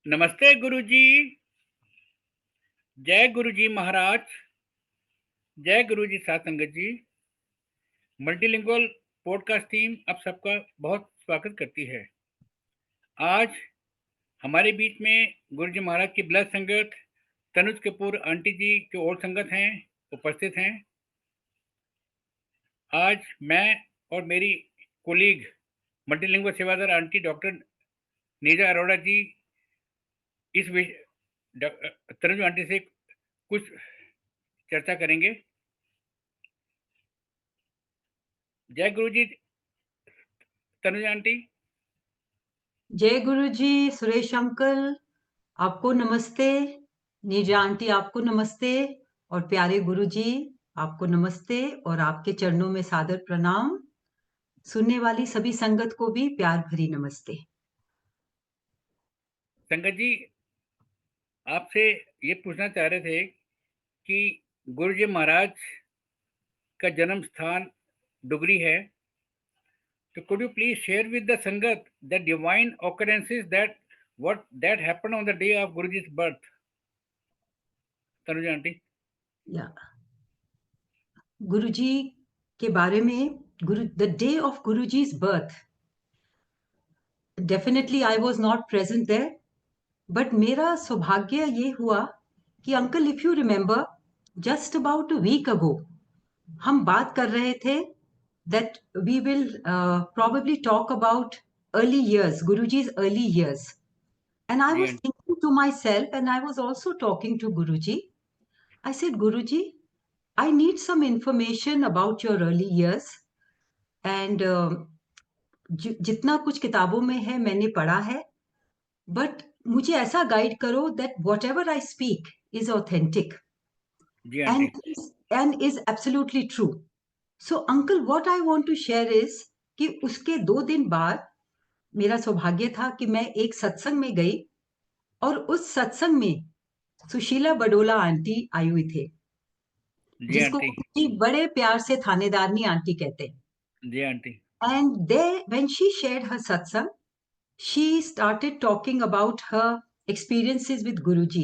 नमस्ते गुरुजी। जय गुरुजी महाराज। जय गुरुजी साथ संगत जी। मल्टीलिंगुअल पॉडकास्ट टीम आप सबका बहुत स्वागत करती है। आज हमारे बीच में गुरुजी महाराज की ब्लड संगत तनुज कपूर आंटी जी के और संगत हैं, उपस्थित हैं। आज मैं और मेरी कोलीग मल्टीलिंगुअल सेवादार आंटी डॉक्टर नीजा अरोड़ा जी इस तनुज आंटी से कुछ चर्चा करेंगे। जय गुरुजी तनुज आंटी। जय गुरु जी सुरेश अंकल, आपको नमस्ते। नीजा आंटी आपको नमस्ते और प्यारे गुरु जी आपको नमस्ते और आपके चरणों में सादर प्रणाम। सुनने वाली सभी संगत को भी प्यार भरी नमस्ते। संगत जी, आपसे ये पूछना चाह रहे थे कि गुरुजी महाराज का जन्म स्थान डुगरी है, तो could you please share with the Sangat the divine occurrences that happened on the day of Guruji's birth? Tanuja aunty. या गुरु जी के बारे में, the day of Guru ji's birth, definitely I was not present there, but मेरा सौभाग्य ये हुआ कि uncle, if you remember, just about a week ago हम बात कर रहे थे that we will probably talk about early years, Guruji's early years. And I जी was auntie. thinking to myself, and I was also talking to Guruji. I said, Guruji, I need some information about your early years. And जितना कुछ किताबों में है मैंने पढ़ा है, but मुझे ऐसा गाइड करो that whatever I speak is authentic जी auntie. and is absolutely true. So, uncle, what I want to share is कि उसके 2 दिन बाद मेरा सौभाग्य था कि मैं एक सत्संग में गई और उस सत्संग में सुशीला बडोला आंटी आई हुई थे, जी जिसको आंटी। बड़े प्यार से थानेदारनी आंटी कहते हैं। जी auntie. And there, when she shared her satsang, she started talking about her experiences with Guruji.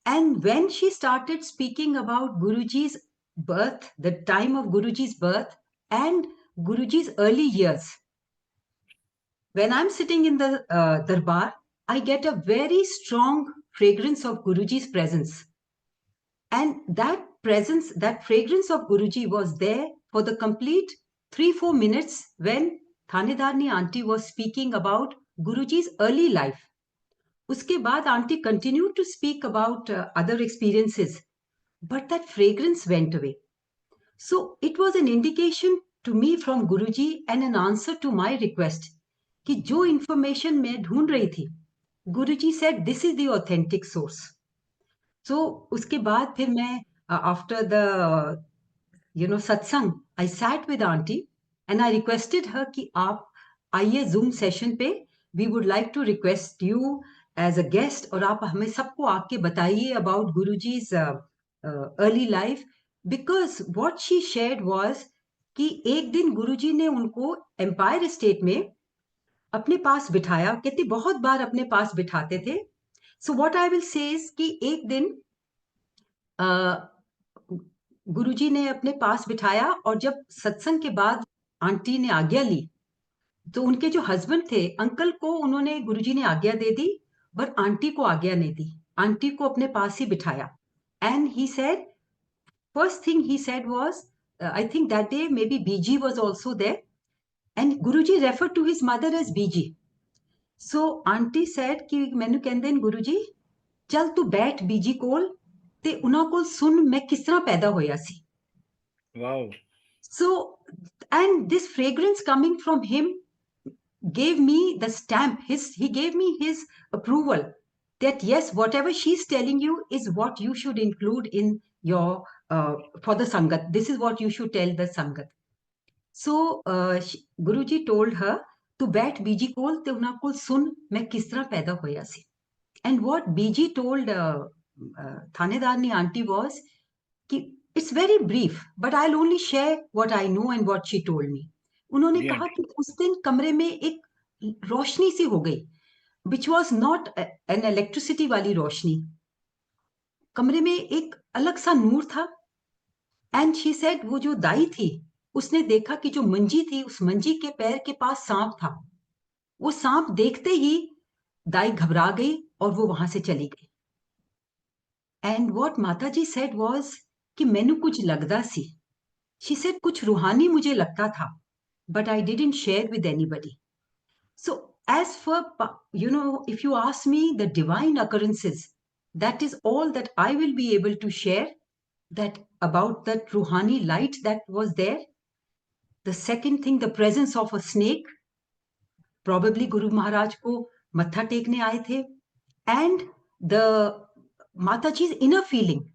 And when she started speaking about Guruji's birth, the time of Guruji's birth and Guruji's early years, when I'm sitting in the darbar, I get a very strong fragrance of Guruji's presence. And that presence, that fragrance of Guruji was there for the complete 3-4 minutes when Thanedarni auntie was speaking about Guruji's early life. Uske baad auntie continued to speak about other experiences, but that fragrance went away. So it was an indication to me from Guruji and an answer to my request कि जो information मैं ढूंढ रही थी, Guruji said this is the authentic source. So उसके बाद फिर मैं after the satsang, I sat with auntie and I requested her कि आप आइए Zoom session पे, we would like to request you as a guest और आप हमें सबको आके बताइए about Guruji's early life, because what she shared was कि एक दिन गुरुजी ने उनको एम्पायर स्टेट में अपने पास बिठाया, कहते बहुत बार अपने पास बिठाते थे। So what I will say is कि एक दिन गुरुजी ने अपने पास बिठाया और जब सत्संग के बाद आंटी ने आज्ञा ली तो उनके जो हस्बैंड थे अंकल को उन्होंने गुरुजी ने आज्ञा दे दी, बट आंटी को आज्ञा नहीं दी। आंटी को अपने पास ही बिठाया and he said, first thing he said was, I think that day maybe BG was also there, and Guruji referred to his mother as BG. So auntie said कि मैंने कहंदे गुरुजी चल तू बैठ बीजी कोल ते उन्हां कोल सुन मैं किस तरह पैदा होया सी। Wow. So, and this fragrance coming from him gave me the stamp, he gave me his approval that yes, whatever she's telling you is what you should include in your for the sangat, this is what you should tell the sangat. So Guruji told her to बैठ बीजी कोल ते उन्हां कोल सुन मैं किस तरह पैदा होया सी। And what BG told थानेदारनी आंटी was कि it's very brief, but I'll only share what I know and what she told me. उन्होंने जी कहा आंटी। कि उस दिन कमरे में एक रोशनी सी हो गई, which was not an electricity वाली रोशनी. कमरे में एक अलग सा नूर था. एंड शी सेड वो जो दाई थी उसने देखा कि जो मंजी थी उस मंजी के पैर के पास सांप था. वो सांप देखते ही दाई घबरा गई और वो वहां से चली गई. एंड व्हाट माता जी सेड वाज कि मैनू कुछ लगदा सी. शी सेड कुछ रूहानी मुझे लगता था, but I didn't share with anybody. So, as for, if you ask me the divine occurrences, that is all that I will be able to share, that about that Ruhani light that was there. The second thing, the presence of a snake, probably Guru Maharaj ko matha tekne aaye the, and the Mataji's inner feeling.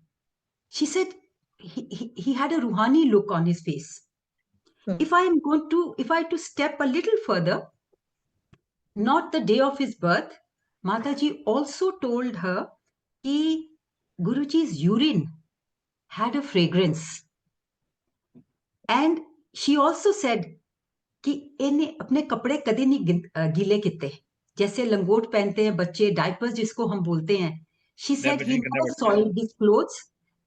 She said he had a Ruhani look on his face. If I to step a little further, not the day of his birth, Mataji also told her that Guruji's urine had a fragrance. And she also said कि इन्हें अपने कपड़े कदे नहीं गीले किते, जैसे लंगोट पहनते हैं बच्चे, डायपर्स जिसको हम बोलते हैं. She said he never soiled his clothes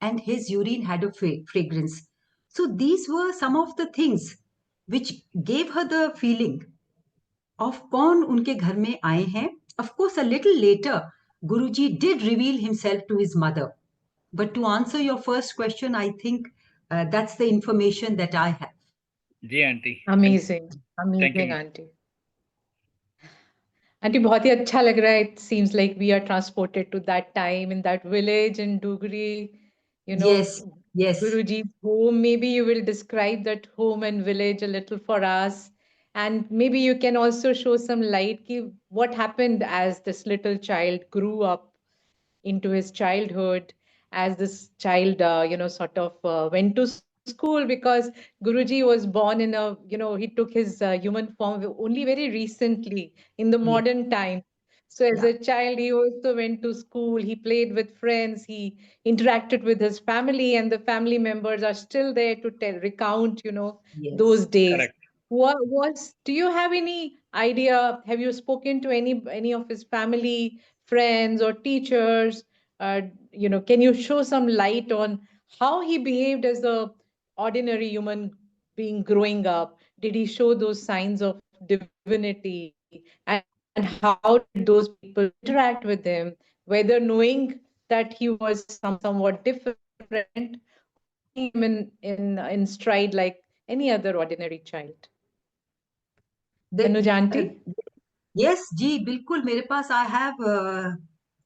and his urine had a fragrance. So these were some of the things which gave her the feeling of कौन उनके घर में आए हैं. Of course, a little later, Guruji did reveal himself to his mother. But to answer your first question, I think that's the information that I have. जी auntie. Amazing amazing auntie. Auntie बहुत ही अच्छा लग रहा है. It seems like we are transported to that time in that village in Dugri. Yes. Guruji's home. Maybe you will describe that home and village a little for us. And maybe you can also show some light ki what happened as this little child grew up into his childhood, as this child, sort of went to school, because Guruji was born in a, he took his human form only very recently in the modern time. So as a child, he also went to school, he played with friends, he interacted with his family, and the family members are still there to recount, those days. Correct. Do you have any idea? Have you spoken to any of his family, friends, or teachers? Can you show some light on how he behaved as a ordinary human being growing up? Did he show those signs of divinity? And how did those people interact with him? Whether knowing that he was somewhat different, him in stride like any other ordinary child. Tanuja aunty? Yes, जी बिल्कुल मेरे पास I have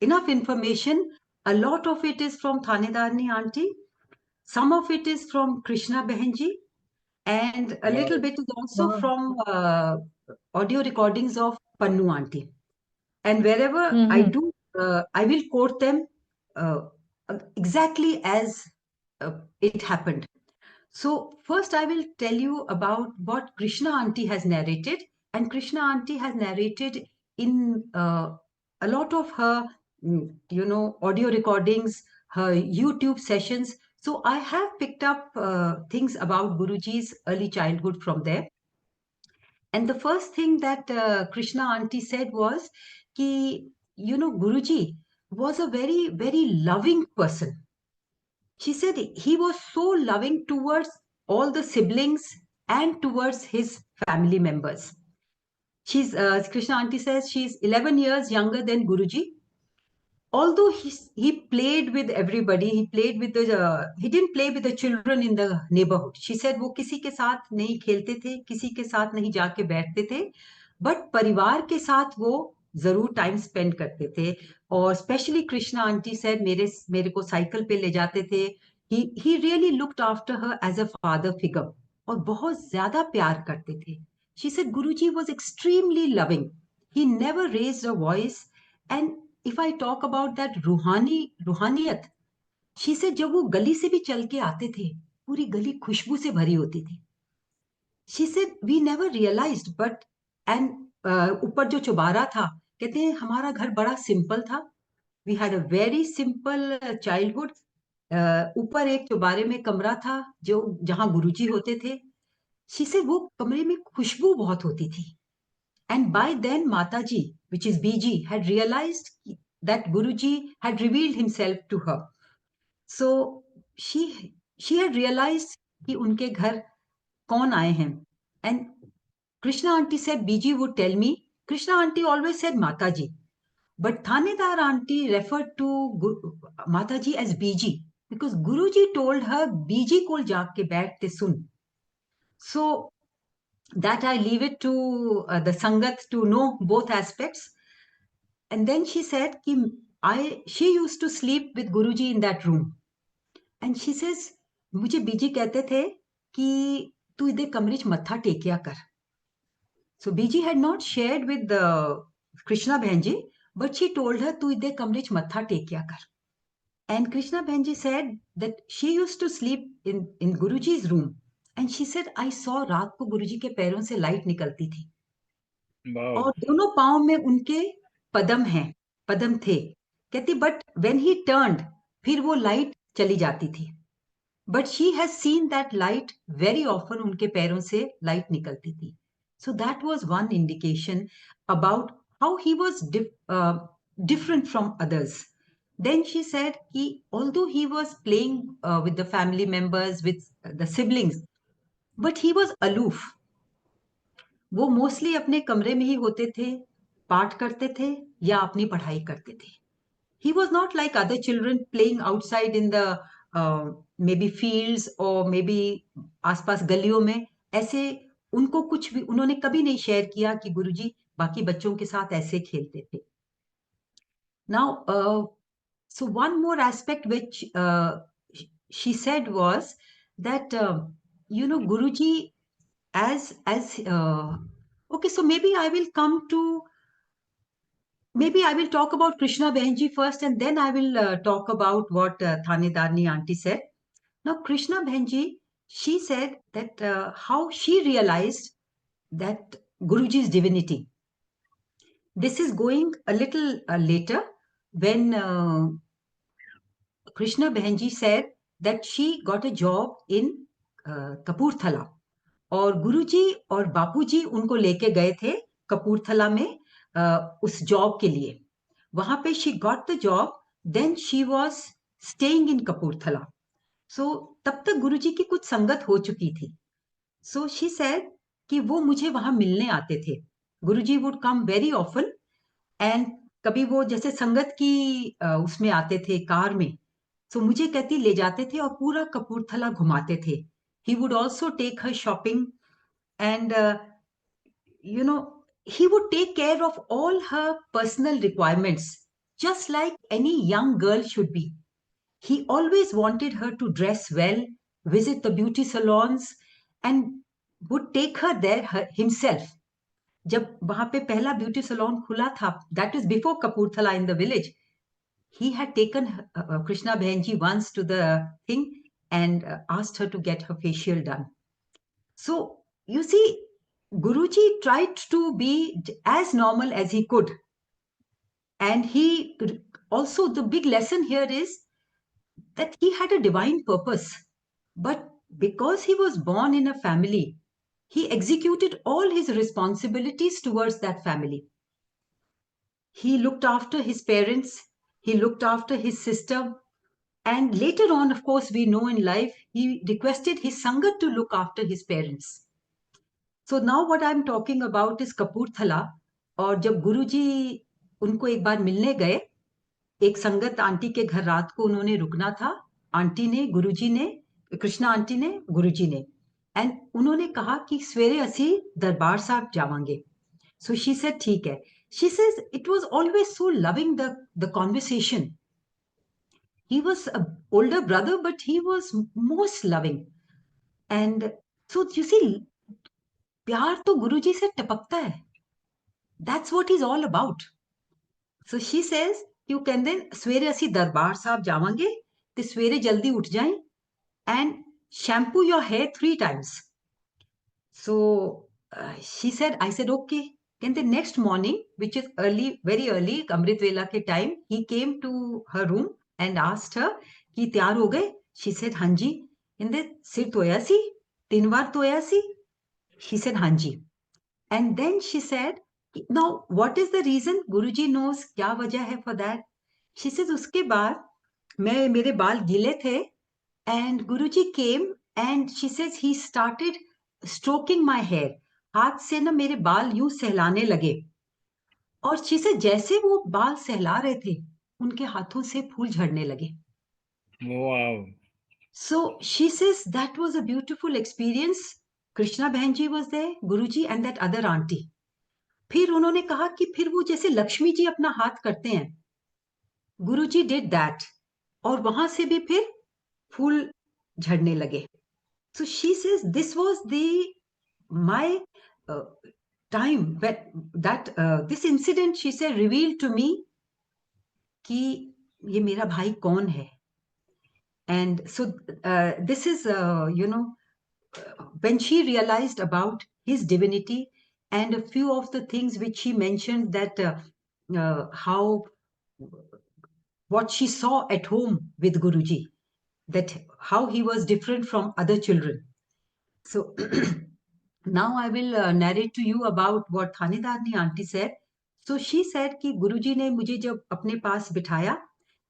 enough information. A lot of it is from Thanedarni aunty. Some of it is from Krishna Behenji. And a little bit is also from audio recordings of Pannu aunty. And wherever I do, I will quote them exactly as it happened. So first I will tell you about what Krishna aunty has narrated. And Krishna aunty has narrated in a lot of her, audio recordings, her YouTube sessions. So I have picked up things about Guruji's early childhood from there. And the first thing that Krishna aunty said was, ki, Guruji was a very, very loving person. She said he was so loving towards all the siblings and towards his family members. Krishna aunty says she's 11 years younger than Guruji. Although he played with everybody, he didn't play with the children in the neighborhood. She said वो किसी के साथ नहीं खेलते थे, किसी के साथ नहीं जाके बैठते थे, but परिवार के साथ वो जरूर टाइम स्पेंड करते थे. और स्पेशली कृष्णा आंटी सेड मेरे को साइकिल पे ले जाते थे. he really looked after her as a father figure और बहुत ज्यादा प्यार करते थे. She said Guruji was extremely loving. He never raised a voice. And if I talk about that रूहानियत, she said जब वो गली से भी चल के आते थे, पूरी गली खुशबू से भरी होती थी. She said we never realized, but and ऊपर जो चौबारा था, कहते हैं हमारा घर बड़ा सिंपल था. We had a very simple childhood. ऊपर एक चौबारे में कमरा था जहां गुरुजी होते थे. She said वो कमरे में खुशबू बहुत होती थी. And by then, Mataji, which is BG, had realized that Guruji had revealed himself to her. So she had realized कि उनके घर कौन आए हैं. And Krishna auntie said BG would tell me. Krishna auntie always said Mataji. But Thanedar auntie referred to Mataji as BG because Guruji told her BG को जाके बैठ ते सुन. So that I leave it to the Sangat to know both aspects. And then she said she used to sleep with Guruji in that room. And she says, मुझे बीजी कहते थे कि तू इधर कमरे च मत्था टेकिया कर. So BG had not shared with the Krishna Bhenji, but she told her तू इधर कमरे च मत्था टेकिया कर. And Krishna Bhenji said that she used to sleep in Guruji's room. And she said, I saw रात को गुरुजी के पैरों से लाइट निकलती थी. Wow. और दोनों पांव में उनके पदम थे. कहती बट व्हेन ही टर्न्ड फिर वो लाइट चली जाती थी. But she has seen that light very often उनके पैरों से लाइट निकलती थी. So that was one indication about how he was different from others. Then she said although he was playing with the family members, with the siblings, but he was aloof. वो mostly अपने कमरे में ही होते थे, पाठ करते थे या अपनी पढ़ाई करते थे. He was not like other children playing outside in the maybe fields or maybe आसपास गलियों में. ऐसे उनको कुछ भी उन्होंने कभी नहीं शेयर किया कि गुरुजी बाकी बच्चों के साथ ऐसे खेलते थे. Now, so one more aspect which she said was that Guruji as okay, so maybe I will talk about Krishna Behenji first, and then I will talk about what Thanedarni auntie said. Now, Krishna Behenji, she said that how she realized that Guruji's divinity. This is going a little later when Krishna Behenji said that she got a job in Kapurthala. और गुरुजी और बापूजी उनको लेके गए थे कपूरथला में उस job के लिए. वहां पे she got the job. Then she was staying in Kapurthala. So तब तक गुरुजी की कुछ संगत हो चुकी थी. सो शी सेड कि वो मुझे वहां मिलने आते थे. Guruji would come very often and कभी वो जैसे संगत की उसमें आते थे कार में. सो मुझे कहती ले जाते थे और पूरा कपूरथला घुमाते थे. He would also take her shopping and, he would take care of all her personal requirements, just like any young girl should be. He always wanted her to dress well, visit the beauty salons, and would take her there himself. जब वहां पे पहला beauty salon खुला था, that is before Kapurthala in the village, he had taken Krishna Behenji once to the thing and asked her to get her facial done. So, you see, Guruji tried to be as normal as he could. And also, the big lesson here is that he had a divine purpose. But because he was born in a family, he executed all his responsibilities towards that family. He looked after his parents, he looked after his sister, and later on, of course, we know in life, he requested his Sangat to look after his parents. So now what I'm talking about is Kapurthala. और जब गुरुजी उनको एक बार मिलने गए, एक संगत aunty के घर रात को उन्होंने रुकना था. आंटी ने, गुरुजी ने, कृष्णा आंटी ने, गुरुजी ने, एंड उन्होंने कहा कि सवेरे असी दरबार साहब जावांगे. So she said ठीक है. She says it was always so loving the conversation. He was an older brother, but he was most loving. And so you see, प्यार तो गुरुजी से टपकता है. That's what he's all about. So she says you can then सवेरे असी दरबार साहब जावांगे ते सवेरे जल्दी उठ जाएं and shampoo your hair 3 times. So she said, I said okay. Then the next morning, which is early, very early, Amrit Vela ke time, he came to her room and asked her कि तैयार हो गए? She said हाँ जी. कहते सिर धोया सी? 3 बार धोया सी? She said हाँ जी. And then she said Now, what is the reason? Guruji knows क्या वजह है for that. She says, उसके बाद मेरे बाल गीले थे and Guruji came and she says he started stroking my hair. हाथ से ना मेरे बाल यूं सहलाने लगे और she said जैसे वो बाल सहला रहे थे उनके हाथों से फूल झड़ने लगे. Wow. So she says that was a beautiful experience. Krishna Behen ji was there, Guruji and that other auntie. फिर उन्होंने कहा कि फिर वो जैसे लक्ष्मी जी अपना हाथ करते हैं, गुरुजी डिड दैट और वहां से भी फिर फूल झड़ने लगे. सो she says this was the my time that this incident she से रिवील टू मी कि ये मेरा भाई कौन है. And so this is when she realized about his divinity and a few of the things which she mentioned that how what she saw at home with Guruji, that how he was different from other children. So now I will narrate to you about what Thanedarni auntie said. So she said कि Guruji ने मुझे जब अपने पास बिठाया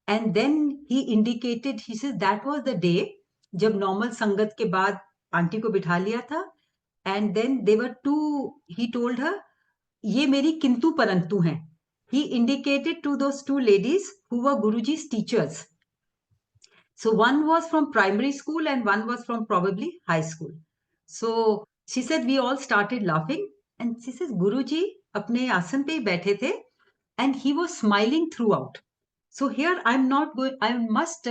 and then he indicated, he says that was the day जब normal संगत के बाद आंटी को बिठा लिया था and then they were two, he told her ये मेरी किंतु परंतु हैं. He indicated to those two ladies who were Guruji's teachers. So one was from primary school and one was from probably high school. So she said we all started laughing and she says Guruji अपने आसन पे ही बैठे थे and he was smiling throughout. So here I'm not going, I must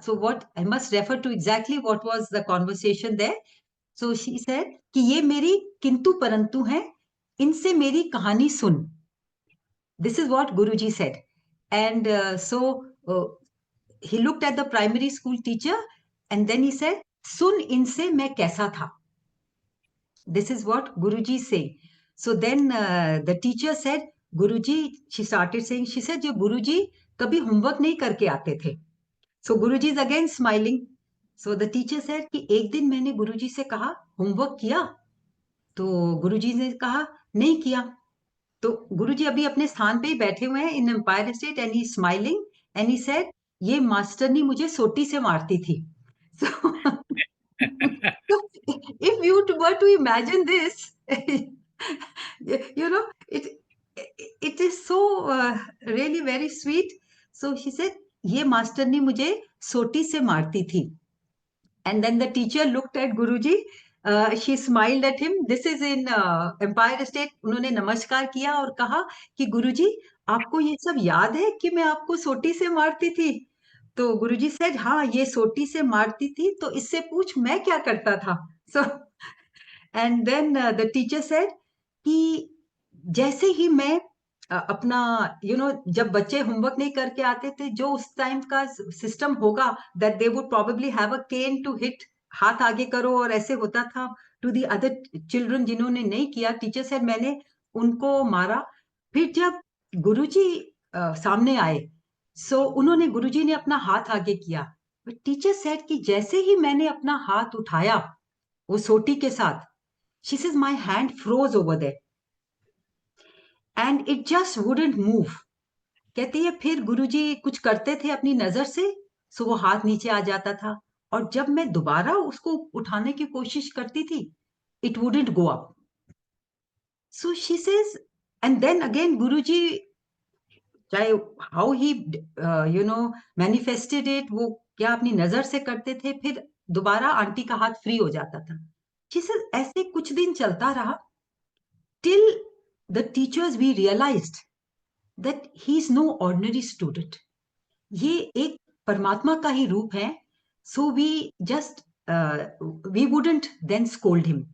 so what I must refer to exactly what was the conversation there. So she said कि ये मेरी किंतु परंतु हैं, इनसे मेरी कहानी सुन. This is what Guruji said. And he looked at the primary school teacher and then he said, सुन इनसे मैं कैसा था. This is what Guruji is saying. So then the teacher said, Guruji, she started saying, she said, जो Guruji कभी homework नहीं करके आते थे. So Guruji is again smiling. So the teacher said कि एक दिन मैंने गुरुजी से कहा होमवर्क किया, तो गुरुजी ने कहा नहीं किया. तो गुरुजी अभी अपने स्थान पे ही बैठे हुए हैं in Empire State and he smiling and he said ये मास्टरनी मुझे सोटी से मारती थी. So, so if you were to imagine this, it is so really very sweet. So she said ये मास्टरनी मुझे सोटी से मारती थी. And then the teacher looked at Guruji. She smiled at him. This is in Empire State. उन्होंने नमस्कार किया और कहा कि गुरुजी आपको ये सब याद है कि मैं आपको सोटी से मारती थी. तो गुरुजी said हाँ ये सोटी से मारती थी तो इससे पूछ मैं क्या करता था. So and then the teacher said कि जैसे ही मैं अपना जब बच्चे होमवर्क नहीं करके आते थे जो उस टाइम का सिस्टम होगा that they would probably have a cane to hit, हाथ आगे करो और ऐसे होता था टू द अदर चिल्ड्रन जिन्होंने नहीं किया. टीचर सेड मैंने उनको मारा. फिर जब गुरुजी सामने आए उन्होंने गुरुजी ने अपना हाथ आगे किया. टीचर सेड कि जैसे ही मैंने अपना हाथ उठाया वो सोटी के साथ, she says my hand froze over there and it just wouldn't move. कहती है फिर गुरुजी कुछ करते थे अपनी नजर से सो वो हाथ नीचे आ जाता था और जब मैं दोबारा उसको उठाने की कोशिश करती थी it wouldn't go up. So she says and then again Guruji चाहे हाउ ही मैनिफेस्टेड इट, वो क्या अपनी नजर से करते थे, फिर दोबारा आंटी का हाथ फ्री हो जाता था. शी सेज ऐसे कुछ दिन चलता रहा till the teachers we realized that he is no ordinary student. ये एक परमात्मा का ही रूप है. So we just we wouldn't then scold him.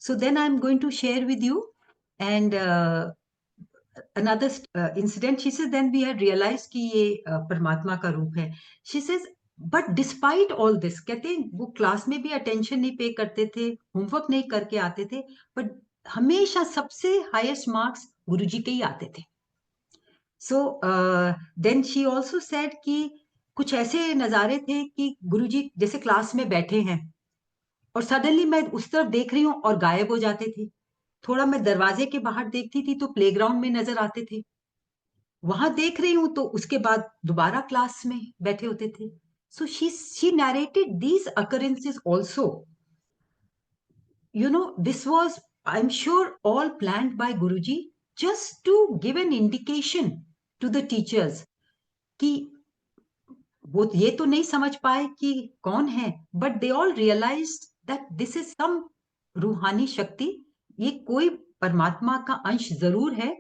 So then I'm going to share with you and another incident. She says then we had realized कि ये परमात्मा का रूप है. She says but despite all this, कहते हैं वो class में भी अटेंशन नहीं पे करते थे, होमवर्क नहीं करके आते थे, बट हमेशा सबसे हाईएस्ट मार्क्स गुरुजी के ही आते थे. So then she also said कि कुछ ऐसे नजारे थे कि गुरुजी जैसे क्लास में बैठे हैं और सडनली मैं उस तरफ देख रही हूँ और गायब हो जाते थे. थोड़ा मैं दरवाजे के बाहर देखती थी तो प्लेग्राउंड में नजर आते थे, वहां देख रही हूं तो उसके बाद दोबारा क्लास में बैठे होते थे. So she narrated these occurrences also. This was, I'm sure, all planned by Guruji just to give an indication to the teachers कि वो ये तो नहीं समझ पाए कि कौन है, but they all realized that this is some रूहानी शक्ति, ये कोई परमात्मा का अंश जरूर है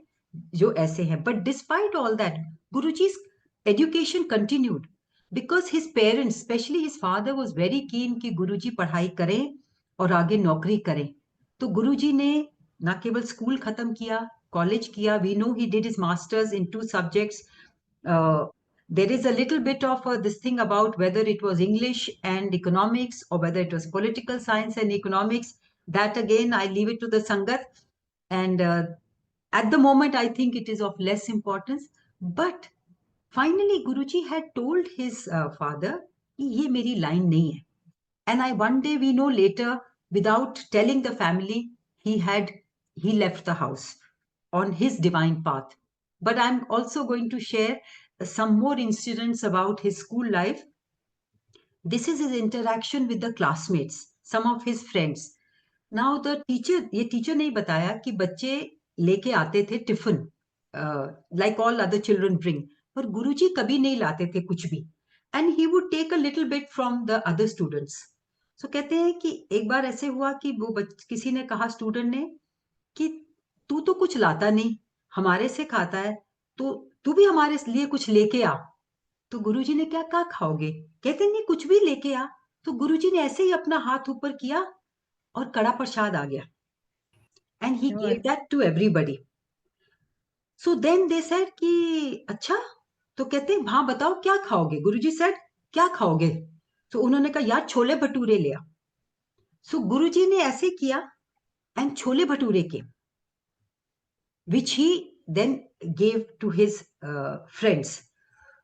जो ऐसे है. But despite all that Guruji's education continued because his parents, especially his father, was very keen कि गुरुजी पढ़ाई करें और आगे नौकरी करें. तो गुरुजी ने ना केवल स्कूल खत्म किया, कॉलेज किया. We know he did his masters in 2 subjects. There is a little bit of this thing about whether it was English and economics or whether it was political science and economics. That again, I leave it to the Sangat. And at the moment, I think it is of less importance. But finally, Guruji had told his father, "Ye meri line nahi hai." And one day we know later, without telling the family, he left the house on his divine path. But I'm also going to share some more incidents about his school life. This is his interaction with the classmates, some of his friends. Now the teacher, ये teacher ने बताया कि बच्चे लेके आते थे tiffin, like all other children bring, पर गुरुजी कभी नहीं लाते थे कुछ भी, and he would take a little bit from the other students. So कहते हैं कि एक बार ऐसे हुआ कि किसी ने कहा स्टूडेंट ने कि तू तो कुछ लाता नहीं, हमारे से खाता है, तो तू भी हमारे लिए कुछ लेके आ. तो गुरुजी ने क्या कहा, खाओगे? कहते नहीं, कुछ भी लेके आ. तो गुरुजी ने ऐसे ही अपना हाथ ऊपर किया और कड़ा प्रसाद आ गया. And he gave that to everybody. So then they said कि अच्छा, तो कहते हैं हाँ बताओ क्या खाओगे? गुरुजी said क्या खाओगे? तो उन्होंने कहा यार छोले भटूरे ले आ. So गुरुजी ने ऐसे किया and chole bhature came, which he then gave to his friends.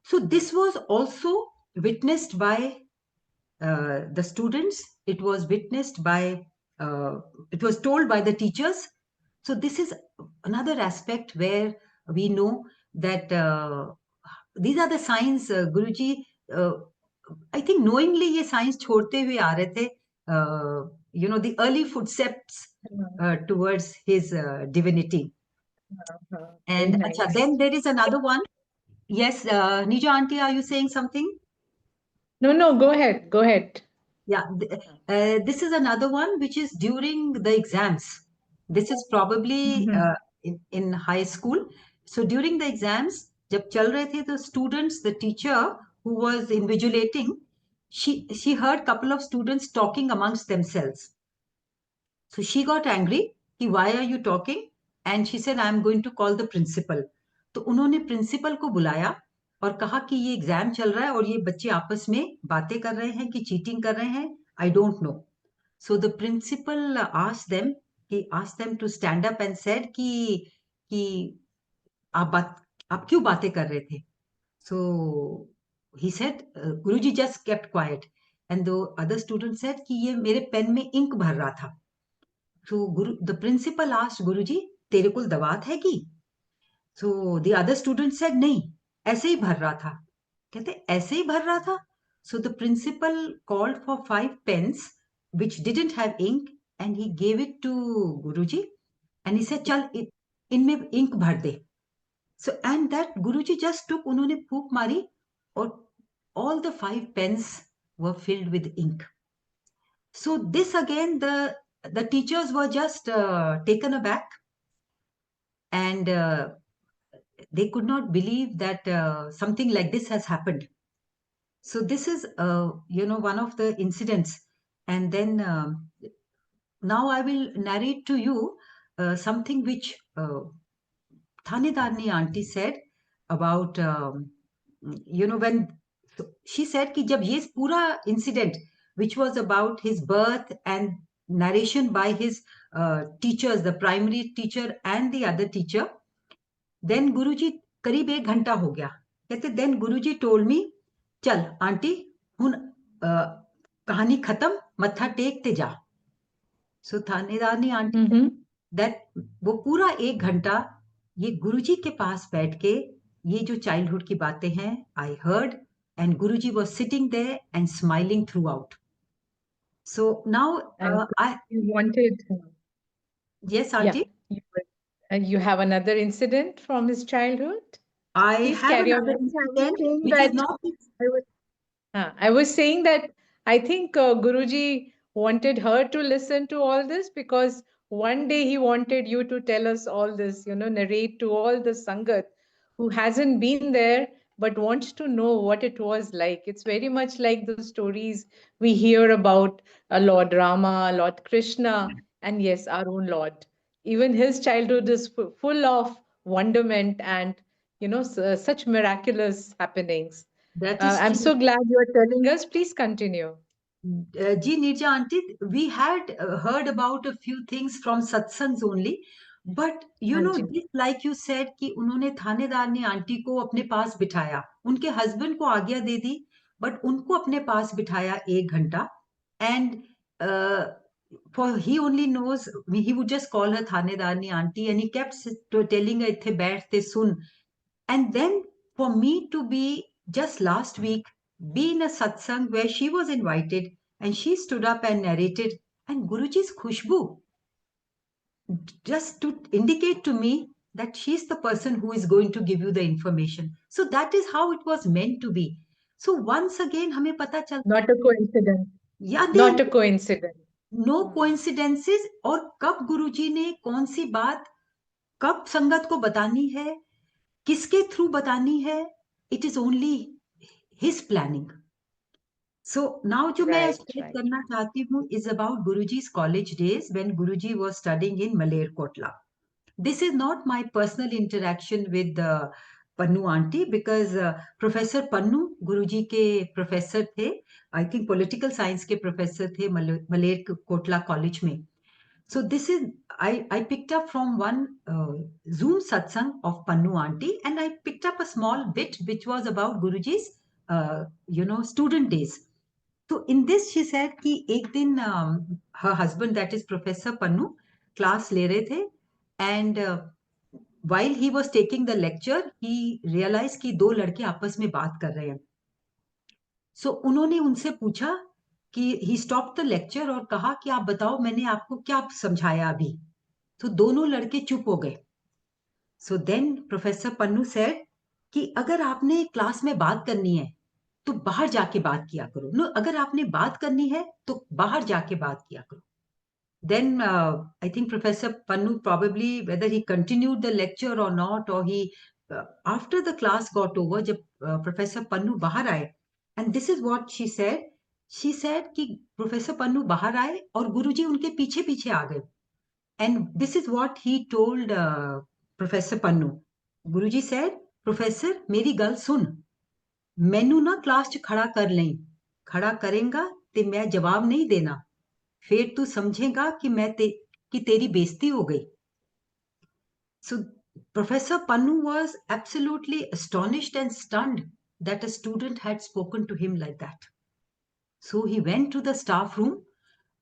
So this was also witnessed by the students. It was witnessed by, it was told by the teachers. So this is another aspect where we know that these are the signs Guruji, I think knowingly ये signs छोड़ते हुए आ रहे थे, the early footsteps towards his divinity. And Nice. then there is another one. Yes, Nija auntie, are you saying something? No, go ahead. Yeah, this is another one which is during the exams. This is probably in high school. So during the exams, जब चल रहे थे, the students, the teacher who was invigilating, she heard couple of students talking amongst themselves. So she got angry कि why are you talking? And she said I am going to call the principal. तो उन्होंने principal को बुलाया और कहा कि ये exam चल रहा है और ये बच्चे आपस में बातें कर रहे हैं कि चीटिंग कर रहे हैं. I don't know. So the principal asked them to stand up and said कि आप क्यों बातें कर रहे थे? So he said, Guruji just kept quiet. And the other student said कि ये मेरे पेन में इंक भर रहा था. So the principal asked Guruji, तेरे को दवात है की? So the other student said, नहीं, ऐसे ही भर रहा था. कहते ऐसे ही भर रहा था. So the principal called for 5 pens which didn't have ink and he gave it to Guruji and he said, चल इनमें ink भर दे. So and that Guruji just took, उन्होंने फूंक मारी और all the 5 pens were filled with ink. So this again, the teachers were just taken aback and they could not believe that something like this has happened. So this is, one of the incidents. And then now I will narrate to you something which Thanedarni auntie said about, when she said कि जब ये पूरा incident, which was about his birth and narration by his teachers, the primary teacher and the other teacher, then Guruji करीब 1 घंटा हो गया. कहते then Guruji told me, चल आंटी हुन कहानी खत्म, मत्था टेक ते जा. So थानेदारनी आंटी that वो पूरा 1 घंटा ये गुरुजी के पास बैठ के ये जो चाइल्डहुड की बातें हैं I heard, and Guruji was sitting there and smiling throughout. So now And you wanted, yes, yeah, Auntie, you have another incident from his childhood? I Please have carry on. another I was incident saying which is that not. I was saying that I think Guruji wanted her to listen to all this because one day he wanted you to tell us all this, narrate to all the Sangat who hasn't been there but wants to know what it was like. It's very much like the stories we hear about Lord Rama, Lord Krishna, and yes, our own Lord. Even his childhood is full of wonderment and such miraculous happenings. That is I'm true. so glad you are telling us. Please continue. Ji Nirja Auntie, we had heard about a few things from satsangs only, but Hanji. this, like you said, कि उन्होंने थानेदारनी aunty को अपने पास बिठाया, उनके husband को आज्ञा दे दी, but उनको अपने पास बिठाया 1 घंटा, and for he only knows, he would just call her थानेदारनी aunty, and he kept telling her इत्थे बैठ ते सुन. And then for me to be just last week, be in a satsang where she was invited and she stood up and narrated, and Guruji's khushbu, just to indicate to me that she's the person who is going to give you the information. So that is how it was meant to be. So once again, हमें पता चलता Not a coincidence. या Not a coincidence. No coincidences, और कब गुरुजी ने कौन सी बात कब संगत को बतानी है, किसके थ्रू बतानी है, it is only his planning. So now जो मैं Right, स्टार्ट right. करना चाहती हूँ is about Guruji's college days when Guruji was studying in Malerkotla. This is not my personal interaction with Pannu auntie, because Professor Pannu गुरुजी के professor थे, I think political science के professor थे मलेर Kotla college में. So this is, I picked up from one Zoom satsang of Pannu auntie, and I picked up a small bit which was about Guruji's student days. So in this she said कि एक दिन her husband, that is Professor Pannu, class ले रहे थे, and while he was taking the lecture he realized कि दो लड़के आपस में बात कर रहे हैं. So उन्होंने उनसे पूछा कि he stopped the lecture और कहा कि आप बताओ मैंने आपको क्या समझाया अभी. तो दोनों लड़के चुप हो गए. So then Professor Pannu said कि अगर आपने क्लास में बात करनी है तो बाहर जाके बात किया करो. नो, अगर आपने बात करनी है तो बाहर जाके बात किया करो. Then I think Professor Pannu probably, whether he continued the lecture or not, or he after the class got over, जब Professor Pannu बाहर आए, and this is what she said. She said कि Professor Pannu बाहर आए और गुरुजी उनके पीछे पीछे आ गए. And this is what he told Professor Pannu. Guruji said, Professor, मेरी गल सुन, मैनू ना क्लास च खड़ा कर लें, खड़ा करेगा ते मैं जवाब नहीं देना, फिर तू समझेगा कि कि तेरी बेइज्जती हो गई. So Professor Pannu was absolutely astonished and stunned that a student had spoken to him like that. So he went to the staff room,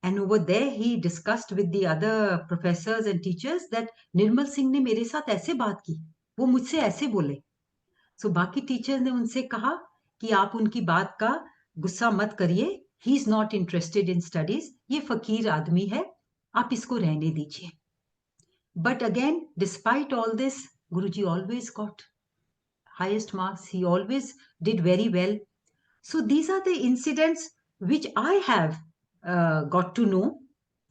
and over there he discussed with the other professors and teachers that Nirmal Singh ने मेरे साथ ऐसे बात की, वो मुझसे ऐसे बोले. So बाकी टीचर्स ने उनसे कहा कि आप उनकी बात का गुस्सा मत करिए, he is not interested in studies, ये फकीर आदमी है, आप इसको रहने दीजिए. But again despite all this, Guruji always got highest marks, he always did very well. So these are the incidents which I have got to know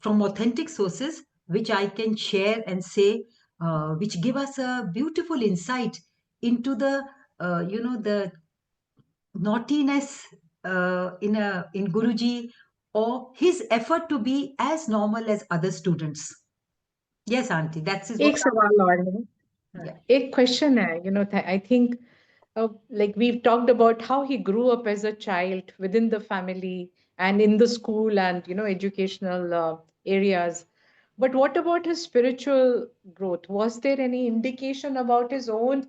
from authentic sources, which I can share and say, which give us a beautiful insight into the the naughtiness in Guruji, or his effort to be as normal as other students. Yes, Auntie, that is एक what. सवाल और है. Yeah. एक question है, I think like we've talked about how he grew up as a child within the family and in the school and educational areas. But what about his spiritual growth? Was there any indication about his own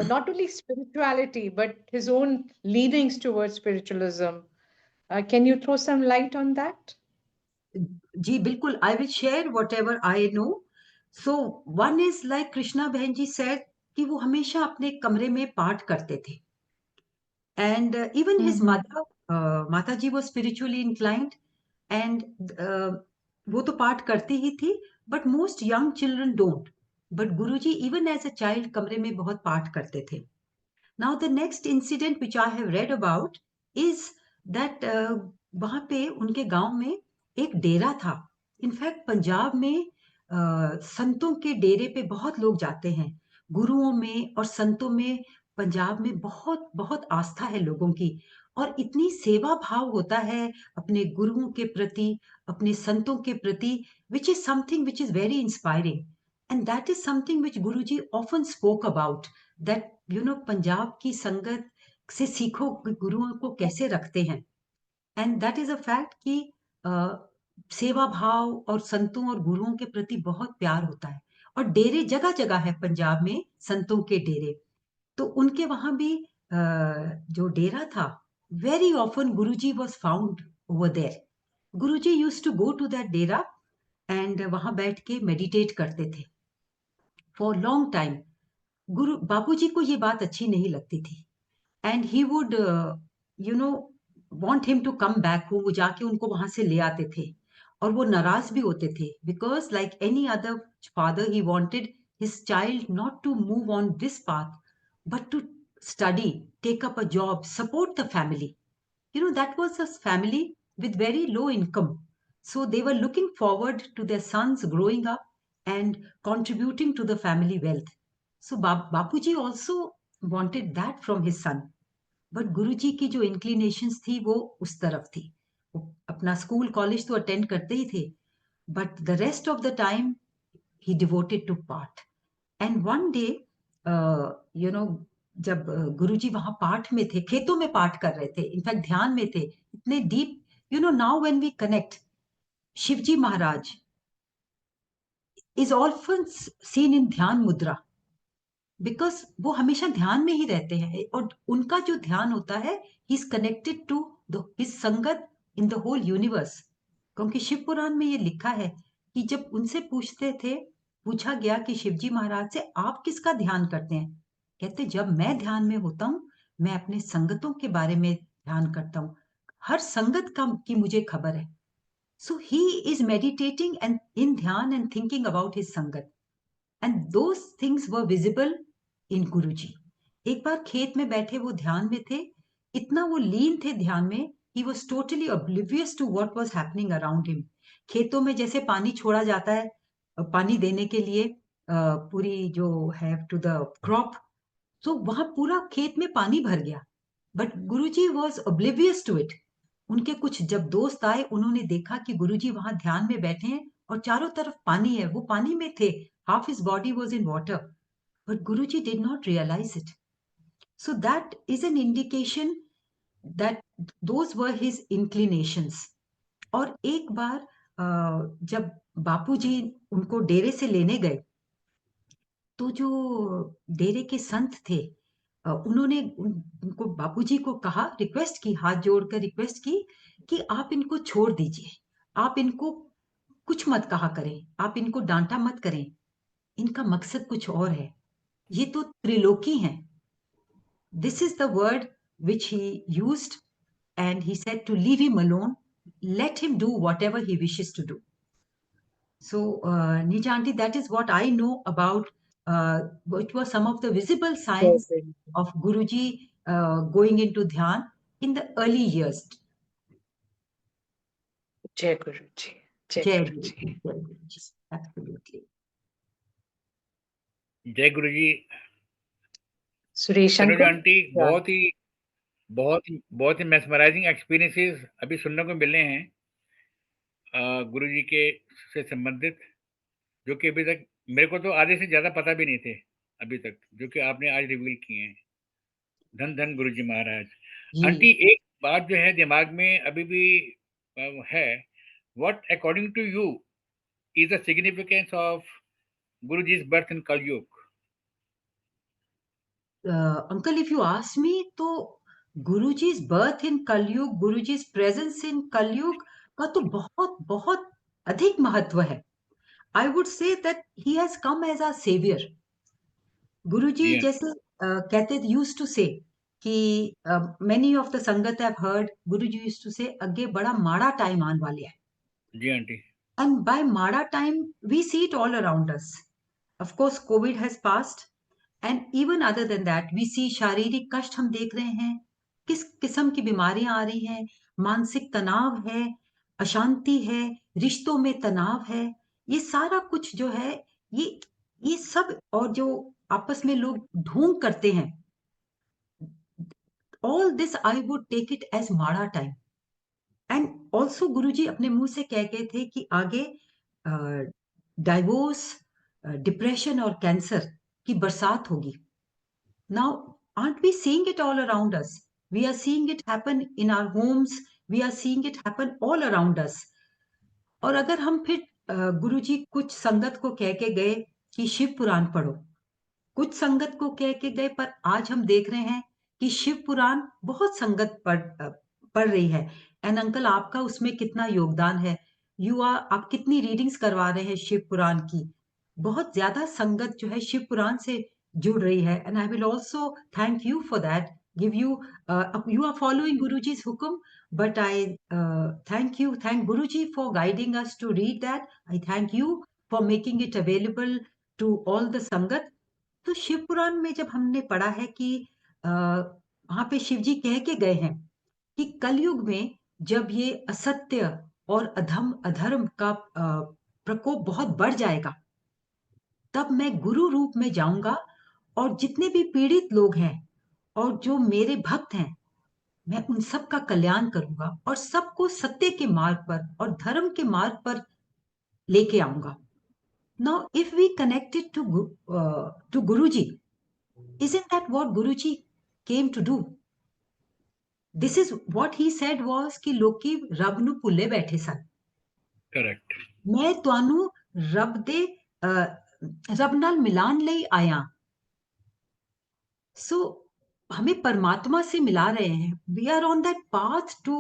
not only spirituality but his own leanings towards spiritualism? Can you throw some light on that? जी बिल्कुल, I will share whatever I know. So one is like Krishna Behen ji said कि वो हमेशा अपने कमरे में पाठ करते थे. And even his Mhm. mother, Mataji was spiritually inclined, and वो तो पाठ करती ही थी, but most young children don't. But Guruji, even as a child, कमरे में बहुत पाठ करते थे. Now the next incident which I have read about is that वहाँ पे उनके गांव में एक डेरा था. इनफैक्ट पंजाब में संतों के डेरे पे बहुत लोग जाते हैं. गुरुओं में और संतों में पंजाब में बहुत बहुत आस्था है लोगों की, और इतनी सेवा भाव होता है अपने गुरुओं के प्रति, अपने संतों के प्रति, which is something which is very inspiring. And that is something which Guruji often spoke about, that Punjab की संगत से सीखो गुरुओं को कैसे रखते हैं. And that is a fact कि सेवा भाव और संतों और गुरुओं के प्रति बहुत प्यार होता है. और डेरे जगह जगह है पंजाब में, संतों के डेरे. तो उनके वहां भी जो डेरा था, very often Guruji was found over there. Guruji used to go to that dera and वहां बैठ के मेडिटेट करते थे फॉर लॉन्ग टाइम. गुरु बापूजी को ये बात अच्छी नहीं लगती थी, and he would want him to come back home. वो जाके उनको वहां से ले आते थे, और वो नाराज भी होते थे, because like any other father he wanted his child not to move on this path, but to study, take up a job, support the family. That was a family with very low income. So they were looking forward to their sons growing up and contributing to the family wealth. So Bapuji also wanted that from his son. But Guruji की जो inclinations थी वो उस तरफ थी. वो अपना school college तो अटेंड करते ही थे, but the rest of the time he devoted to path. And one day जब गुरुजी वहां पाठ में थे, खेतों में पाठ कर रहे थे, इनफैक्ट ध्यान में थे, इतने deep. Now when we connect, Shivji Maharaj is ऑल्फन seen in dhyan mudra, because वो हमेशा ध्यान में ही रहते हैं, और उनका जो ध्यान होता है, he is connected to his sangat in the whole universe. क्योंकि शिव पुराण में ये लिखा है कि जब उनसे पूछा गया कि शिवजी महाराज से, आप किसका ध्यान करते हैं? कहते, जब मैं ध्यान में होता हूं, मैं अपने संगतों के बारे में ध्यान करता हूं, हर संगत का की मुझे खबर है. So he is meditating and in dhyan and thinking about his sangat. And those things were visible in Guruji. एक बार खेत में बैठे वो ध्यान में थे, इतना वो लीन थे ध्यान में, he was totally oblivious to what was happening around him. खेतों में जैसे पानी छोड़ा जाता है पानी देने के लिए, पूरी जो है टू द क्रॉप, तो वहां पूरा खेत में पानी भर गया, but Guruji was oblivious to it. उनके कुछ जब दोस्त आए, उन्होंने देखा कि गुरुजी वहां ध्यान में बैठे हैं और चारों तरफ पानी है, वो पानी में थे, half his body was in water, but Guruji did not realize it. So that is an indication that those were his inclinations. और एक बार जब बापूजी उनको डेरे से लेने गए, तो जो डेरे के संत थे, उन्होंने उनको बापूजी को कहा, रिक्वेस्ट की, हाथ जोड़कर रिक्वेस्ट की कि आप इनको छोड़ दीजिए, आप इनको कुछ मत कहा करें, आप इनको डांटा मत करें, इनका मकसद कुछ और है, ये तो त्रिलोकी हैं. This is the word which he used, and he said to leave him alone, let him do whatever he wishes to do. So, Nija aunty, that is what I know about which were some of the visible signs of Guruji going into dhyan in the early years. Jai Guruji. Jai Jai Guruji. Guruji, Jai Guruji. Absolutely. जय गुरु जी. Suresh Tanuja uncle. Aunty, बहुत ही mesmerising experiences अभी सुनने को मिले हैं गुरु जी के से संबंधित, जो कि अभी तक मेरे को तो आधे से ज्यादा पता भी नहीं थे अभी तक, जो कि आपने आज रिवील किए हैं. धन धन गुरु जी महाराज. आंटी, एक बात जो है दिमाग में अभी भी है, what according to you is the significance of Guru ji's birth in Kalyug? Uncle, if you ask me, तो Guruji's birth in Kalyug, Guruji's presence in Kalyug का तो बहुत बहुत अधिक महत्व है. I would say that he has come as our savior. Guruji जी हाँ, जैसे कहते used to say कि many of the संगत have heard Guruji used to say अगे बड़ा माड़ा टाइम आने वाले है. जी auntie, And by Mada time, we see it all around us. Of course, COVID has passed. And even other than that, we see शारीरिक कष्ट हम देख रहे हैं, किस किस्म की बीमारियां आ रही हैं, मानसिक तनाव है, अशांति है, रिश्तों में तनाव है, ये सारा कुछ जो है, ये सब और जो आपस में लोग ढोंग करते हैं, all this I would take it as माड़ा टाइम. एंड ऑल्सो गुरुजी अपने मुंह से कह गए थे कि आगे डाइवोर्स, डिप्रेशन और कैंसर की बरसात होगी. Now aren't we seeing it all around us? We are seeing it happen in our homes. We are seeing it happen all around us. और अगर हम फिर गुरुजी कुछ संगत को कह के गए कि शिव पुराण पढ़ो, कुछ संगत को कह के गए, पर आज हम देख रहे हैं कि शिव पुराण बहुत संगत पढ़ रही है. एंड अंकल आपका उसमें कितना योगदान है, आप कितनी रीडिंग्स करवा रहे हैं शिव पुराण की, बहुत ज्यादा संगत जो है शिव पुराण से जुड़ रही है. And I will also thank you for that, give you you are following Guruji's hukam, but I thank Guruji for guiding us to read that. I thank you for making it available to all the sangat. तो शिव पुराण में जब हमने पढ़ा है कि वहां पे शिव जी कह के गए हैं कि कलयुग में जब ये असत्य और अधर्म का प्रकोप बहुत बढ़ जाएगा, तब मैं गुरु रूप में जाऊंगा और जितने भी पीड़ित लोग हैं और जो मेरे भक्त हैं, मैं उन सब का कल्याण करूंगा और सबको सत्य के मार्ग पर और धर्म के मार्ग पर लेके आऊंगा. Now, if we connect it to Guruji, isn't that what Guruji came to do? This is what he said was कि लोकी रब ਨੂੰ ਭੁੱਲੇ ਬੈਠੇ ਸਨ. करेक्ट, मैं ਤੁਹਾਨੂੰ रब दे रब ਨਾਲ मिलान ਲਈ आया. So हमें परमात्मा से मिला रहे हैं. We are on that path to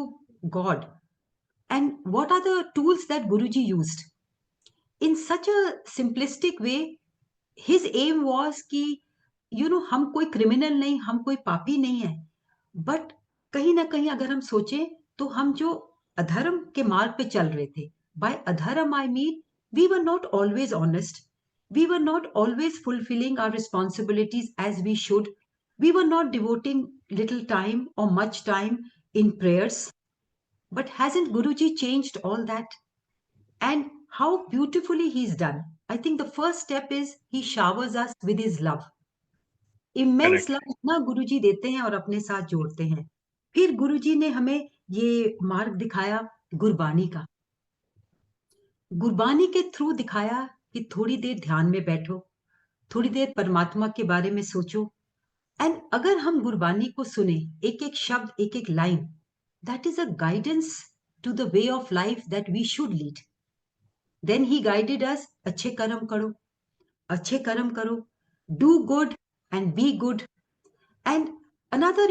God. And what are the tools that Guruji used? In such a simplistic way, his aim was कि हम कोई क्रिमिनल नहीं, हम कोई पापी नहीं है, बट कहीं ना कहीं अगर हम सोचें तो हम जो अधर्म के मार्ग पे चल रहे थे, by adharm I mean we were not always honest, we were not always fulfilling our responsibilities as we should, we were not devoting little time और much time in prayers. But hasn't Guruji changed all that? And how beautifully he's done. I think the first step is he showers us with his love. Immense correct, love इतना गुरुजी देते हैं और अपने साथ जोड़ते हैं. फिर गुरुजी ने हमें ये मार्ग दिखाया गुरबानी का. गुरबानी के थ्रू दिखाया कि थोड़ी देर ध्यान में बैठो, थोड़ी देर परमात्मा के बारे में सोचो. एंड अगर हम गुरबानी को सुने, एक एक शब्द, एक एक line, that is a guidance to the way of life that we should lead. Then he guided us, अच्छे कर्म करो, अच्छे कर्म करो, do good and be good. And another,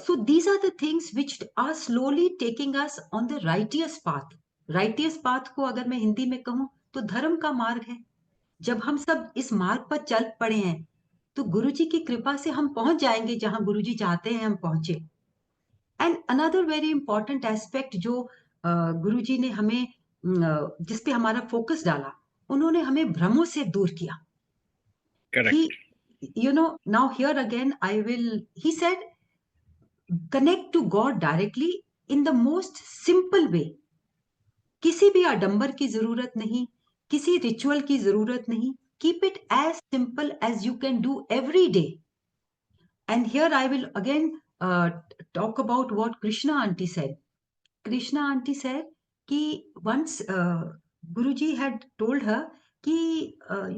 so these are the things which are slowly taking us on the righteous path. Righteous path को अगर मैं हिंदी में कहूं तो धर्म का मार्ग है. जब हम सब इस मार्ग पर चल पड़े हैं तो गुरुजी की कृपा से हम पहुंच जाएंगे जहां गुरुजी चाहते हैं हम पहुंचे. And another very important aspect जो गुरुजी ने हमें जिस पे हमारा फोकस डाला, उन्होंने हमें भ्रमों से दूर किया. Correct, Now here again he said, connect to God directly in the most simple way. किसी भी आडंबर की जरूरत नहीं, किसी रिचुअल की जरूरत नहीं. Keep it as simple as you can do every day. And here I will again talk about what Krishna auntie said. Krishna auntie said कि once Guruji had told her कि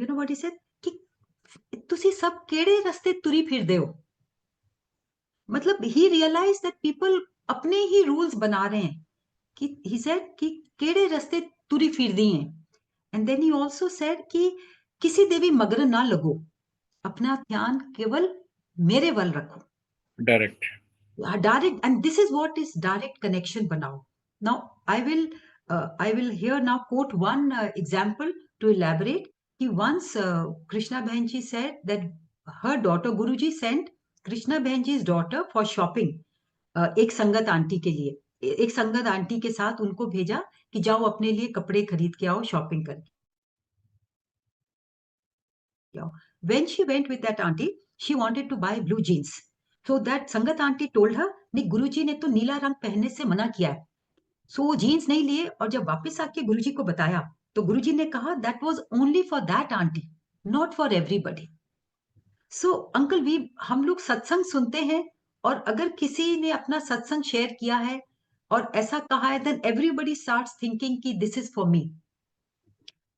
you know what he said, कि ਤੁਸੀਂ ਸਭ ਕਿਹੜੇ ਰਸਤੇ ਤੁਰੀ ਫਿਰਦੇ ਹੋ. मतलब he realized that people अपने ही रूल्स बना रहे हैं. कि he said कि केड़े रस्ते तुरी फिरदी हैं. And then he also said कि किसी देवी मगर ना लगो, अपना ध्यान केवल मेरे वल रखो. Direct, Direct, and this is what is direct connection बनाओ. Now I will I will here now quote one example to elaborate. He once Krishna Bhenji said that her daughter, Guruji sent Krishna Bhenji's daughter for shopping. एक संगत aunty के लिए, एक संगत aunty के साथ उनको भेजा कि जाओ अपने लिए कपड़े खरीद के आओ, शॉपिंग करके आओ. When she went with that auntie, she wanted to buy blue jeans. So that संगत आंटी told her, नहीं गुरुजी ने तो नीला रंग पहनने से मना किया है. सो वो जीन्स नहीं लिए और जब वापस आके गुरुजी को बताया तो गुरुजी ने कहा that was only for that aunty, not for everybody. So uncle we हम लोग सत्संग सुनते हैं और अगर किसी ने अपना सत्संग शेयर किया है और ऐसा कहा है देन एवरीबॉडी स्टार्ट्स थिंकिंग कि this is for me.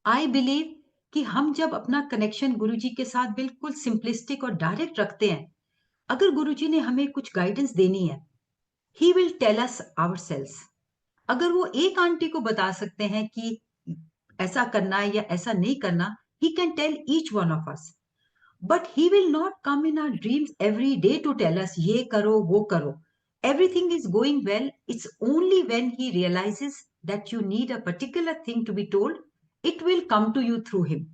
I believe कि हम जब अपना कनेक्शन गुरुजी के साथ बिल्कुल सिंपलिस्टिक और डायरेक्ट रखते हैं, अगर गुरुजी ने हमें कुछ गाइडेंस देनी है, he will tell us ourselves. अगर वो एक आंटी को बता सकते हैं कि ऐसा करना है या ऐसा नहीं करना, he can tell each one of us. But he will not come in our dreams every day to tell us ये करो वो करो. Everything is going well. It's only when he realizes that you need a particular thing to be told, it will come to you through him.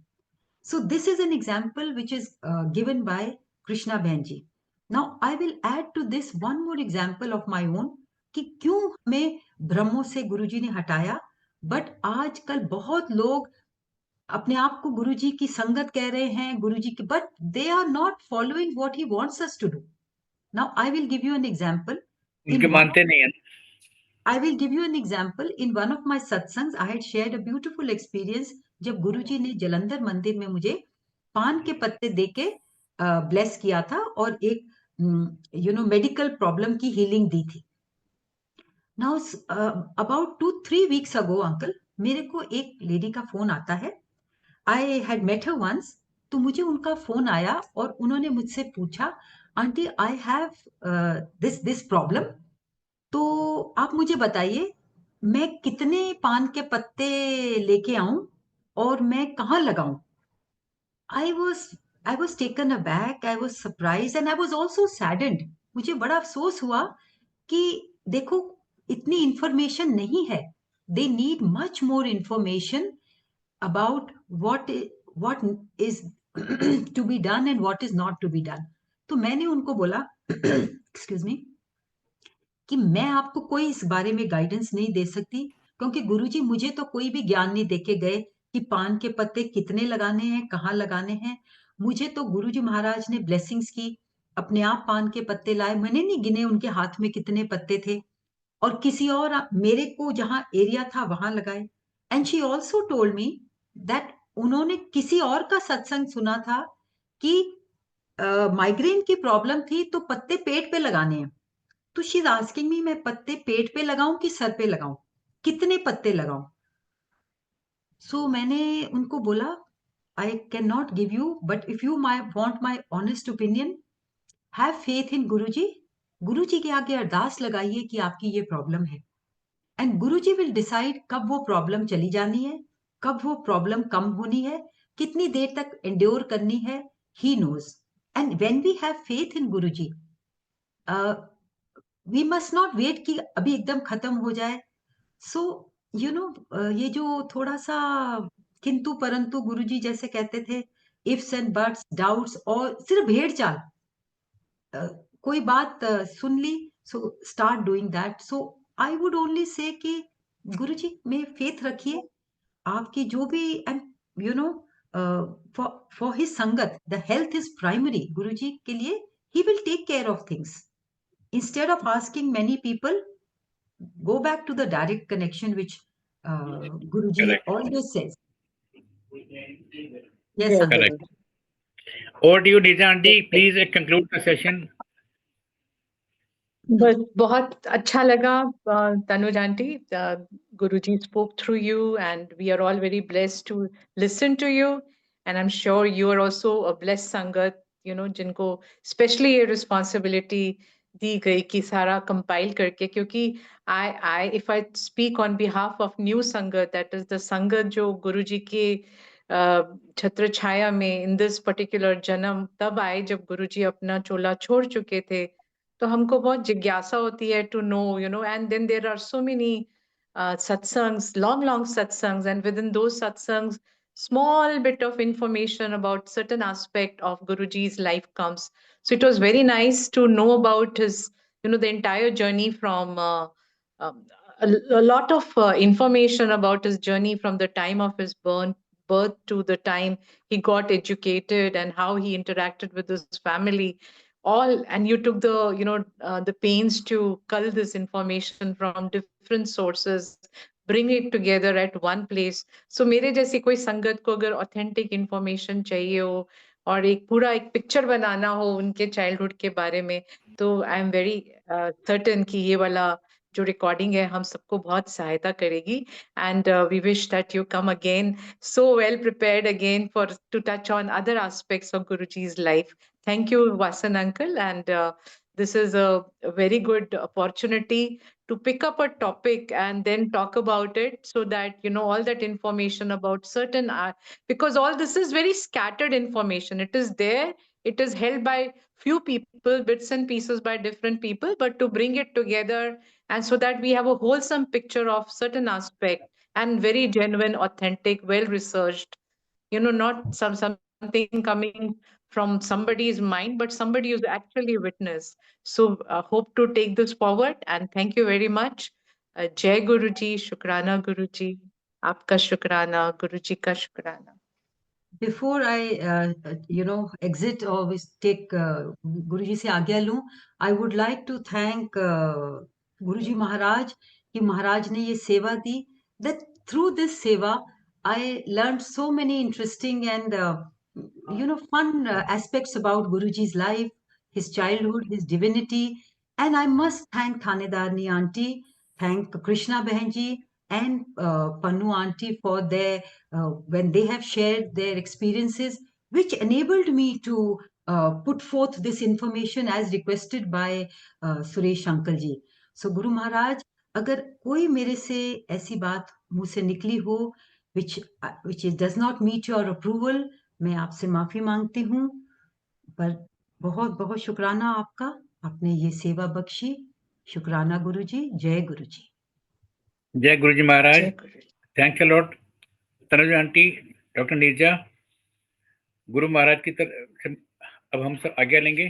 So this is an example which is given by Krishna Bhenji. Now I will add to this one more example of my own कि क्यों हमें ब्रह्मों से गुरुजी ने हटाया, but आजकल बहुत लोग अपने आप को गुरुजी की संगत कह रहे हैं, गुरुजी की, but they are not following what he wants us to do. Now I will give you an example. उनके मानते नहीं है. I will give you an example. In one of my satsangs, I had shared a beautiful experience जब गुरुजी ने जलंधर मंदिर में मुझे पान के पत्ते देके ब्लेस किया था और एक मेडिकल प्रॉब्लम की हीलिंग दी थी. Now about 2-3 weeks ago uncle, मेरे को एक लेडी का फोन आता है. I had met her once. तो मुझे उनका फोन आया और उन्होंने मुझसे पूछा, aunty I have this problem. तो आप मुझे बताइए मैं कितने पान के पत्ते लेके आऊं और मैं कहाँ लगाऊं. I was taken aback, I was surprise and I was also saddened. मुझे बड़ा अफसोस हुआ कि देखो इतनी इंफॉर्मेशन नहीं है. They need much more information about what is to be done and what is not to be done. तो मैंने उनको बोला एक्सक्यूज मी कि मैं आपको कोई इस बारे में गाइडेंस नहीं दे सकती, क्योंकि गुरुजी मुझे तो कोई भी ज्ञान नहीं देके गए कि पान के पत्ते कितने लगाने हैं, कहाँ लगाने हैं. मुझे तो गुरुजी महाराज ने ब्लेसिंग्स की, अपने आप पान के पत्ते लाए, मैंने नहीं गिने उनके हाथ में कितने पत्ते थे, और किसी और मेरे को जहां एरिया था वहां लगाए. And she also told me that उन्होंने किसी और का सत्संग सुना था कि माइग्रेन की प्रॉब्लम थी तो पत्ते पेट पे लगाने हैं. तो शी इज आस्किंग मी मैं पत्ते पेट पे लगाऊं कि सर पे लगाऊं, कितने पत्ते लगाऊं. सो मैंने उनको बोला I can not give you, but if you want my honest opinion, have faith in Guruji. Guruji के आगे अरदास लगाइए कि आपकी ये प्रॉब्लम है, एंड गुरुजी विल डिसाइड कब वो प्रॉब्लम चली जानी है, कब वो प्रॉब्लम कम होनी है, कितनी देर तक एंड्योर करनी है. He knows. And when we have faith in Guruji, we must not wait कि अभी एकदम खत्म हो जाए. सो ये जो थोड़ा सा किंतु परंतु गुरुजी जैसे कहते थे, इफ्स एंड बट्स, डाउट्स, और सिर्फ भेड़ चाल, कोई बात सुन ली so start doing that. So I would only say कि गुरुजी में फेथ रखिए, आपकी जो भी, and for his sangat the health is primary. Guruji के लिए he will take care of things. Instead of asking many people, go back to the direct connection which Guruji Correct. always says. Yes, Yes, Uncle. Correct. Over to you, Nita aunty. Please conclude the session. बस बहुत अच्छा लगा Tanuj aunty. Guruji spoke through you and we are all very blessed to listen to you, and I'm sure you are also a blessed sangat, जिनको especially ये responsibility दी गई कि सारा compile करके, क्योंकि if I speak on behalf of new sangat, that is the sangat जो गुरुजी के छत्र छाया में in this particular जन्म तब आए जब गुरुजी अपना चोला छोड़ चुके थे. तो हमको बहुत जिज्ञासा होती है to know, and then there are so many satsangs, long satsangs, and within those satsangs, small bit of information about certain aspect of Guruji's life comes. So it was very nice to know about his, the entire journey from um, a lot of information about his journey from the time of his birth to the time he got educated and how he interacted with his family all. And you took the pains to cull this information from different sources, bring it together at one place. So मेरे जैसी कोई संगत को अगर authentic information चाहिए हो और एक पूरा एक पिक्चर बनाना हो उनके चाइल्डहुड के बारे में, तो आई एम वेरी सर्टेन कि ये वाला जो रिकॉर्डिंग है हम सबको बहुत सहायता करेगी. And we wish that you come again so well prepared again for to touch on other aspects of Guruji's life. Thank you, Vasan uncle, and this is a very good opportunity to pick up a topic and then talk about it, so that all that information about certain because all this is very scattered information. It is there, it is held by few people, bits and pieces by different people, but to bring it together and so that we have a wholesome picture of certain aspect and very genuine, authentic, well researched, not something coming from somebody's mind, but somebody who's actually witnessed. So hope to take this forward, and thank you very much. Jai Guruji, Shukrana Guruji, Aapka Shukrana, Guruji ka Shukrana. Before I, exit or we take Guruji se आज्ञा लूं, I would like to thank Guruji Maharaj कि महाराज ने ये सेवा दी. That through this seva, I learned so many interesting and fun aspects about Guruji's life, his childhood, his divinity, and I must thank Thanedarni auntie, thank Krishna Behenji and Pannu auntie for their when they have shared their experiences, which enabled me to put forth this information as requested by Suresh Uncle ji. So Guru Maharaj, अगर कोई मेरे से ऐसी बात मुंह से निकली हो which does not meet your approval, मैं आपसे माफी मांगती हूँ. पर बहुत बहुत शुक्राना आपका, आपने ये सेवा बख्शी. शुक्राना गुरुजी. जय गुरुजी. जय गुरुजी महाराज. Jai Guruji. Thanks a lot Tanuja aunty, doctor Neerja. Guru Maharaj की तरफ अब हम सब आज्ञा लेंगे.